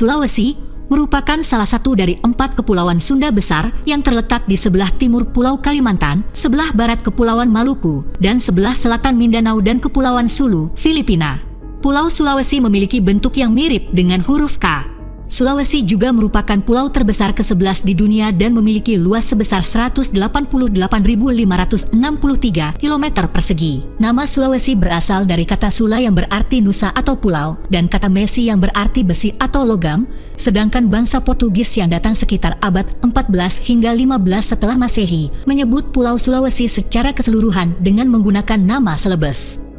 Sulawesi merupakan salah satu dari 4 kepulauan Sunda besar yang terletak di sebelah timur Pulau Kalimantan, sebelah barat Kepulauan Maluku, dan sebelah selatan Mindanao dan Kepulauan Sulu, Filipina. Pulau Sulawesi memiliki bentuk yang mirip dengan huruf K. Sulawesi juga merupakan pulau terbesar ke-11 di dunia dan memiliki luas sebesar 188.563 km persegi. Nama Sulawesi berasal dari kata Sula yang berarti nusa atau pulau, dan kata Mesi yang berarti besi atau logam, sedangkan bangsa Portugis yang datang sekitar abad 14 hingga 15 setelah Masehi menyebut Pulau Sulawesi secara keseluruhan dengan menggunakan nama Celebes.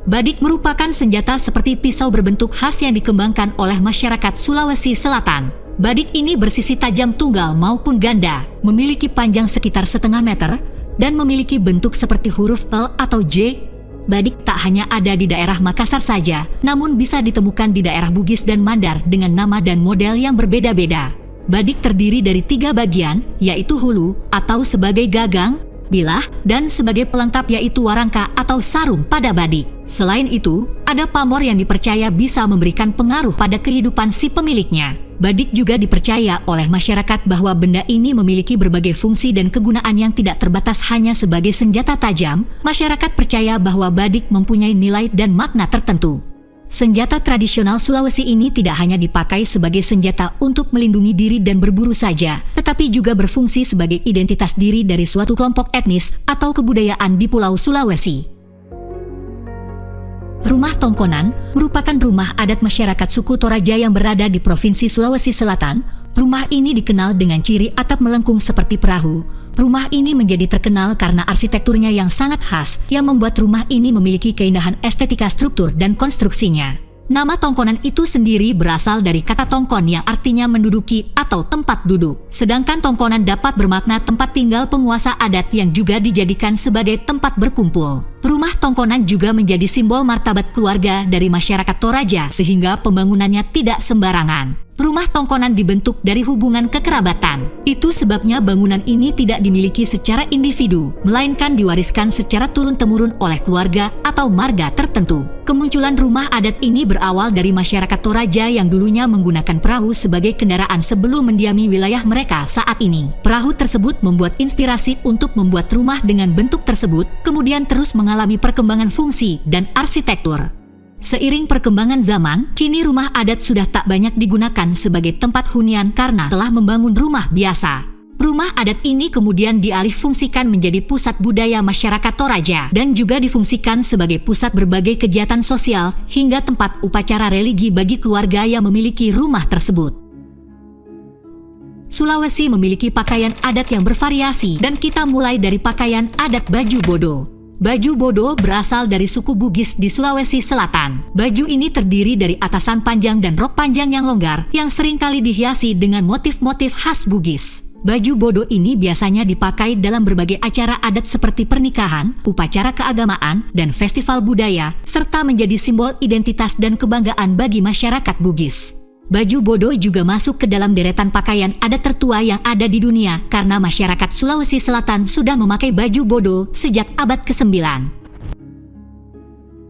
Badik merupakan senjata seperti pisau berbentuk khas yang dikembangkan oleh masyarakat Sulawesi Selatan. Badik ini bersisi tajam tunggal maupun ganda, memiliki panjang sekitar setengah meter, dan memiliki bentuk seperti huruf L atau J. Badik tak hanya ada di daerah Makassar saja, namun bisa ditemukan di daerah Bugis dan Mandar dengan nama dan model yang berbeda-beda. Badik terdiri dari 3 bagian, yaitu hulu, atau sebagai gagang, bilah, dan sebagai pelengkap yaitu warangka atau sarung pada badik. Selain itu, ada pamor yang dipercaya bisa memberikan pengaruh pada kehidupan si pemiliknya. Badik juga dipercaya oleh masyarakat bahwa benda ini memiliki berbagai fungsi dan kegunaan yang tidak terbatas hanya sebagai senjata tajam. Masyarakat percaya bahwa badik mempunyai nilai dan makna tertentu. Senjata tradisional Sulawesi ini tidak hanya dipakai sebagai senjata untuk melindungi diri dan berburu saja, tetapi juga berfungsi sebagai identitas diri dari suatu kelompok etnis atau kebudayaan di Pulau Sulawesi. Rumah Tongkonan merupakan rumah adat masyarakat suku Toraja yang berada di Provinsi Sulawesi Selatan. Rumah ini dikenal dengan ciri atap melengkung seperti perahu. Rumah ini menjadi terkenal karena arsitekturnya yang sangat khas, yang membuat rumah ini memiliki keindahan estetika struktur dan konstruksinya. Nama Tongkonan itu sendiri berasal dari kata tongkon yang artinya menduduki atau tempat duduk. Sedangkan Tongkonan dapat bermakna tempat tinggal penguasa adat yang juga dijadikan sebagai tempat berkumpul. Rumah Tongkonan juga menjadi simbol martabat keluarga dari masyarakat Toraja sehingga pembangunannya tidak sembarangan. Rumah Tongkonan dibentuk dari hubungan kekerabatan. Itu sebabnya bangunan ini tidak dimiliki secara individu, melainkan diwariskan secara turun-temurun oleh keluarga atau marga tertentu. Kemunculan rumah adat ini berawal dari masyarakat Toraja yang dulunya menggunakan perahu sebagai kendaraan sebelum mendiami wilayah mereka saat ini. Perahu tersebut membuat inspirasi untuk membuat rumah dengan bentuk tersebut, kemudian terus mengalami perkembangan fungsi dan arsitektur. Seiring perkembangan zaman, kini rumah adat sudah tak banyak digunakan sebagai tempat hunian karena telah membangun rumah biasa. Rumah adat ini kemudian dialihfungsikan menjadi pusat budaya masyarakat Toraja dan juga difungsikan sebagai pusat berbagai kegiatan sosial hingga tempat upacara religi bagi keluarga yang memiliki rumah tersebut. Sulawesi memiliki pakaian adat yang bervariasi dan kita mulai dari pakaian adat baju bodo. Baju bodo berasal dari suku Bugis di Sulawesi Selatan. Baju ini terdiri dari atasan panjang dan rok panjang yang longgar yang seringkali dihiasi dengan motif-motif khas Bugis. Baju bodo ini biasanya dipakai dalam berbagai acara adat seperti pernikahan, upacara keagamaan, dan festival budaya, serta menjadi simbol identitas dan kebanggaan bagi masyarakat Bugis. Baju bodo juga masuk ke dalam deretan pakaian adat tertua yang ada di dunia karena masyarakat Sulawesi Selatan sudah memakai baju bodo sejak abad ke-9.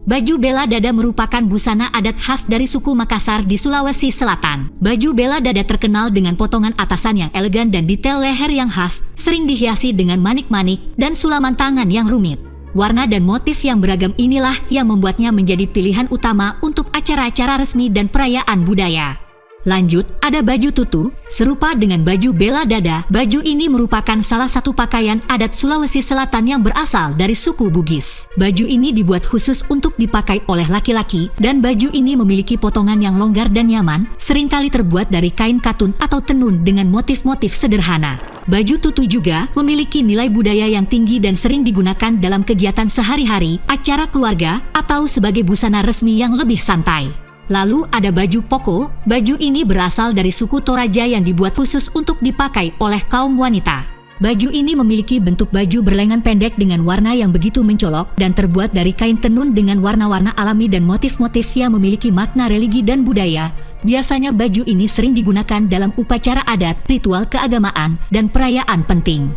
Baju bela dada merupakan busana adat khas dari suku Makassar di Sulawesi Selatan. Baju bela dada terkenal dengan potongan atasan yang elegan dan detail leher yang khas, sering dihiasi dengan manik-manik dan sulaman tangan yang rumit. Warna dan motif yang beragam inilah yang membuatnya menjadi pilihan utama untuk acara-acara resmi dan perayaan budaya. Lanjut, ada baju tutu, serupa dengan baju bela dada. Baju ini merupakan salah satu pakaian adat Sulawesi Selatan yang berasal dari suku Bugis. Baju ini dibuat khusus untuk dipakai oleh laki-laki, dan baju ini memiliki potongan yang longgar dan nyaman, seringkali terbuat dari kain katun atau tenun dengan motif-motif sederhana. Baju tutu juga memiliki nilai budaya yang tinggi dan sering digunakan dalam kegiatan sehari-hari, acara keluarga, atau sebagai busana resmi yang lebih santai. Lalu ada baju poko. Baju ini berasal dari suku Toraja yang dibuat khusus untuk dipakai oleh kaum wanita. Baju ini memiliki bentuk baju berlengan pendek dengan warna yang begitu mencolok dan terbuat dari kain tenun dengan warna-warna alami dan motif-motif yang memiliki makna religi dan budaya. Biasanya baju ini sering digunakan dalam upacara adat, ritual keagamaan, dan perayaan penting.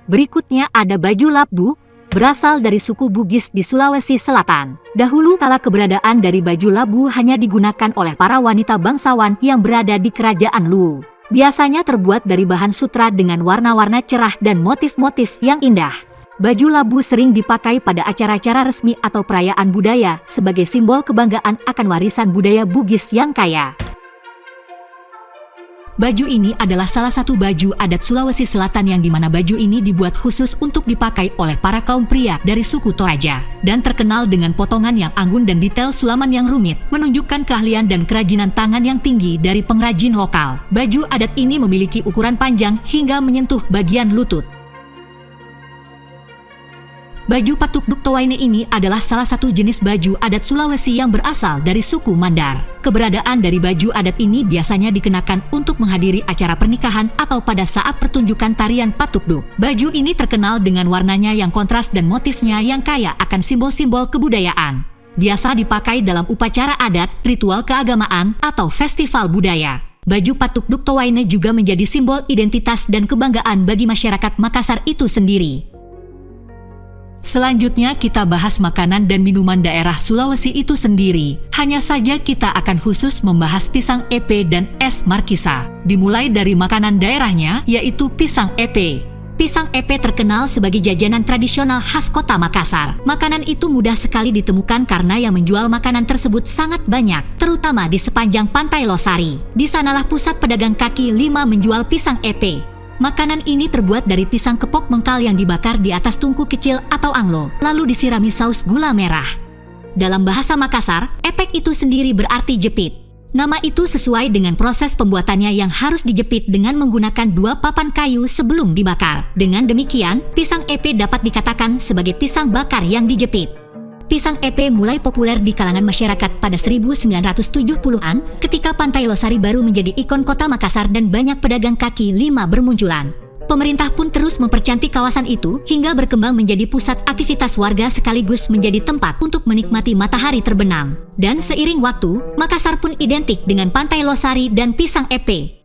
Berikutnya ada baju labbu. berasal dari suku Bugis di Sulawesi Selatan. Dahulu kala keberadaan dari baju labu hanya digunakan oleh para wanita bangsawan yang berada di kerajaan Luwu. Biasanya terbuat dari bahan sutra dengan warna-warna cerah dan motif-motif yang indah. Baju labu sering dipakai pada acara-acara resmi atau perayaan budaya sebagai simbol kebanggaan akan warisan budaya Bugis yang kaya. Baju ini adalah salah satu baju adat Sulawesi Selatan yang dimana baju ini dibuat khusus untuk dipakai oleh para kaum pria dari suku Toraja dan terkenal dengan potongan yang anggun dan detail sulaman yang rumit, menunjukkan keahlian dan kerajinan tangan yang tinggi dari pengrajin lokal. Baju adat ini memiliki ukuran panjang hingga menyentuh bagian lutut. Baju patuk Duktowaine ini adalah salah satu jenis baju adat Sulawesi yang berasal dari suku Mandar. Keberadaan dari baju adat ini biasanya dikenakan untuk menghadiri acara pernikahan atau pada saat pertunjukan tarian patuk duk. Baju ini terkenal dengan warnanya yang kontras dan motifnya yang kaya akan simbol-simbol kebudayaan. Biasa dipakai dalam upacara adat, ritual keagamaan, atau festival budaya. Baju patuk Duktowaine juga menjadi simbol identitas dan kebanggaan bagi masyarakat Makassar itu sendiri. Selanjutnya kita bahas makanan dan minuman daerah Sulawesi itu sendiri. Hanya saja kita akan khusus membahas pisang epe dan es markisa. Dimulai dari makanan daerahnya, yaitu pisang epe. Pisang epe terkenal sebagai jajanan tradisional khas kota Makassar. Makanan itu mudah sekali ditemukan karena yang menjual makanan tersebut sangat banyak, terutama di sepanjang Pantai Losari. Di sanalah pusat pedagang kaki lima menjual pisang epe. Makanan ini terbuat dari pisang kepok mengkal yang dibakar di atas tungku kecil atau anglo, lalu disirami saus gula merah. Dalam bahasa Makassar, epek itu sendiri berarti jepit. Nama itu sesuai dengan proses pembuatannya yang harus dijepit dengan menggunakan 2 papan kayu sebelum dibakar. Dengan demikian, pisang epe dapat dikatakan sebagai pisang bakar yang dijepit. Pisang epe mulai populer di kalangan masyarakat pada 1970-an ketika Pantai Losari baru menjadi ikon kota Makassar dan banyak pedagang kaki lima bermunculan. Pemerintah pun terus mempercantik kawasan itu hingga berkembang menjadi pusat aktivitas warga sekaligus menjadi tempat untuk menikmati matahari terbenam. Dan seiring waktu, Makassar pun identik dengan Pantai Losari dan pisang epe.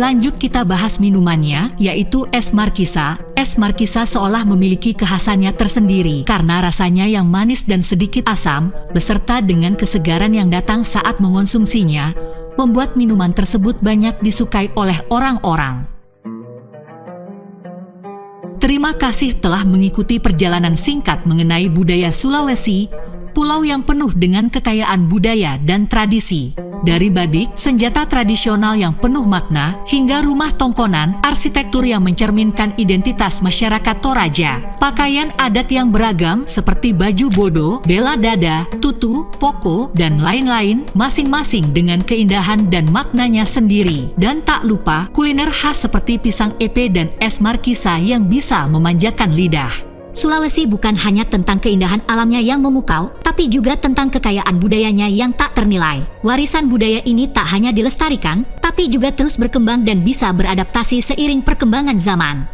Lanjut kita bahas minumannya, yaitu es markisa. Es markisa seolah memiliki kekhasannya tersendiri karena rasanya yang manis dan sedikit asam, beserta dengan kesegaran yang datang saat mengonsumsinya, membuat minuman tersebut banyak disukai oleh orang-orang. Terima kasih telah mengikuti perjalanan singkat mengenai budaya Sulawesi, pulau yang penuh dengan kekayaan budaya dan tradisi. Dari badik, senjata tradisional yang penuh makna, hingga rumah tongkonan, arsitektur yang mencerminkan identitas masyarakat Toraja. Pakaian adat yang beragam seperti baju bodo, bela dada, tutu, poko, dan lain-lain, masing-masing dengan keindahan dan maknanya sendiri. Dan tak lupa, kuliner khas seperti pisang epe dan es markisa yang bisa memanjakan lidah. Sulawesi bukan hanya tentang keindahan alamnya yang memukau, tapi juga tentang kekayaan budayanya yang tak ternilai. Warisan budaya ini tak hanya dilestarikan, tapi juga terus berkembang dan bisa beradaptasi seiring perkembangan zaman.